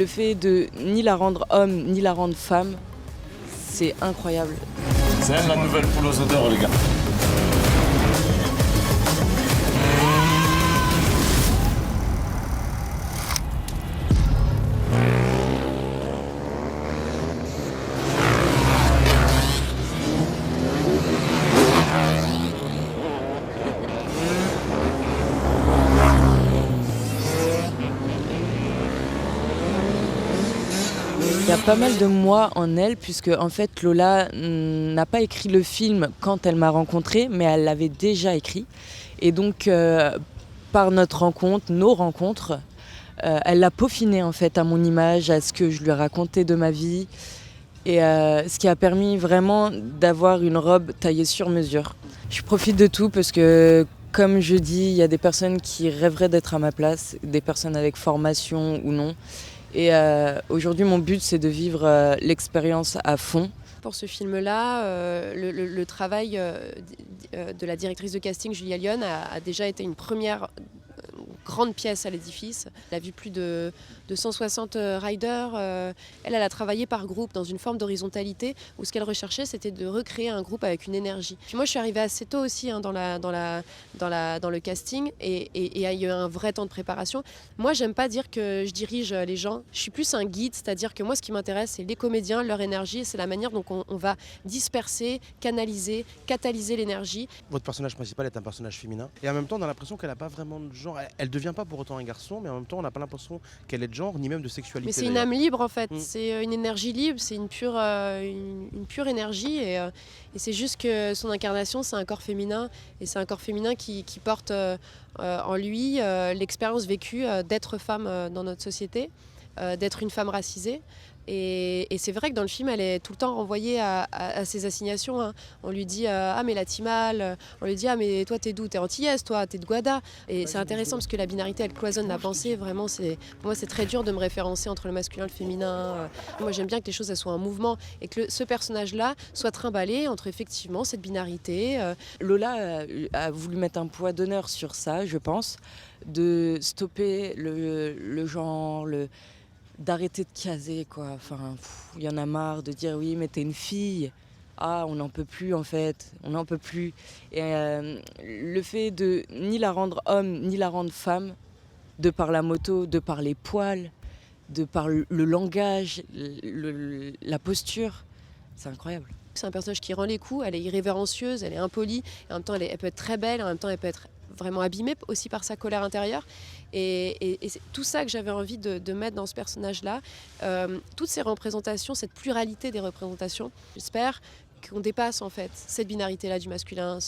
le fait de ni la rendre homme, ni la rendre femme, c'est incroyable. C'est elle la nouvelle poule aux odeurs, les gars. Il y a pas mal de moi en elle, puisque en fait Lola n'a pas écrit le film quand elle m'a rencontrée, mais elle l'avait déjà écrit. Et donc, par notre rencontre, nos rencontres, elle l'a peaufiné en fait à mon image, à ce que je lui ai raconté de ma vie. Et ce qui a permis vraiment d'avoir une robe taillée sur mesure. Je profite de tout parce que, comme je dis, il y a des personnes qui rêveraient d'être à ma place, des personnes avec formation ou non. Et aujourd'hui, mon but, c'est de vivre l'expérience à fond. Pour ce film-là, le travail de la directrice de casting, Julia Lyon, a déjà été une première grande pièce à l'édifice. Elle a vu plus de 160 riders. Elle a travaillé par groupe dans une forme d'horizontalité où ce qu'elle recherchait, c'était de recréer un groupe avec une énergie. Puis moi, je suis arrivée assez tôt aussi dans le casting et il y a eu un vrai temps de préparation. Moi, j'aime pas dire que je dirige les gens. Je suis plus un guide, c'est-à-dire que moi, ce qui m'intéresse, c'est les comédiens, leur énergie. C'est la manière dont on va disperser, canaliser, catalyser l'énergie. Votre personnage principal est un personnage féminin et en même temps, on a l'impression qu'elle n'a pas vraiment de genre. Elle devient pas pour autant un garçon, mais en même temps, on n'a pas l'impression qu'elle est de genre ni même de sexualité. Mais c'est une âme libre en fait. C'est une énergie libre, c'est une pure énergie et c'est juste que son incarnation, c'est un corps féminin et c'est un corps féminin qui porte en lui l'expérience vécue d'être femme dans notre société, d'être une femme racisée. Et c'est vrai que dans le film, elle est tout le temps renvoyée à ses assignations. Hein. On lui dit ah mais la Timale, on lui dit ah mais toi t'es d'où, t'es antillaise, toi t'es de Guada. Et c'est intéressant parce que la binarité elle cloisonne la pensée. Vraiment, pour moi c'est très dur de me référencer entre le masculin et le féminin. Moi j'aime bien que les choses elles soient en mouvement et que ce personnage-là soit trimballé entre effectivement cette binarité. Lola a voulu mettre un poids d'honneur sur ça, je pense, de stopper le genre, d'arrêter de caser quoi. Enfin, il y en a marre de dire oui mais t'es une fille. Ah, on n'en peut plus en fait, on n'en peut plus. Et le fait de ni la rendre homme ni la rendre femme, de par la moto, de par les poils, de par le langage, la posture, c'est incroyable. C'est un personnage qui rend les coups, elle est irrévérencieuse, elle est impolie, et en même temps elle peut être très belle, en même temps elle peut être vraiment abîmée aussi par sa colère intérieure. Et c'est tout ça que j'avais envie de mettre dans ce personnage-là. Toutes ces représentations, cette pluralité des représentations, j'espère qu'on dépasse en fait cette binarité-là du masculin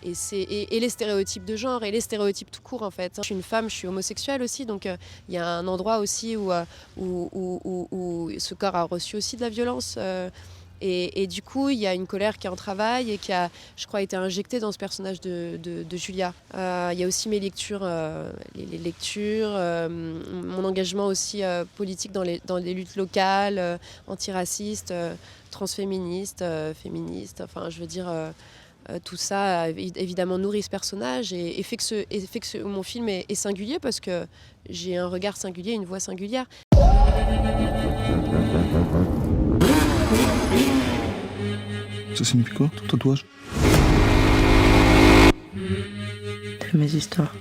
et les stéréotypes de genre et les stéréotypes tout court en fait. Je suis une femme, je suis homosexuelle aussi, donc il y a un endroit aussi où ce corps a reçu aussi de la violence. Et du coup, il y a une colère qui est en travail et qui a, je crois, été injectée dans ce personnage de Julia. Il y a aussi mes lectures, les lectures, mon engagement aussi politique dans les luttes locales, antiracistes, transféministes, féministes. Enfin, je veux dire, tout ça évidemment nourrit ce personnage et fait que mon film est singulier parce que j'ai un regard singulier, une voix singulière. Ça signifie quoi, ton tatouage? C'est mes histoires.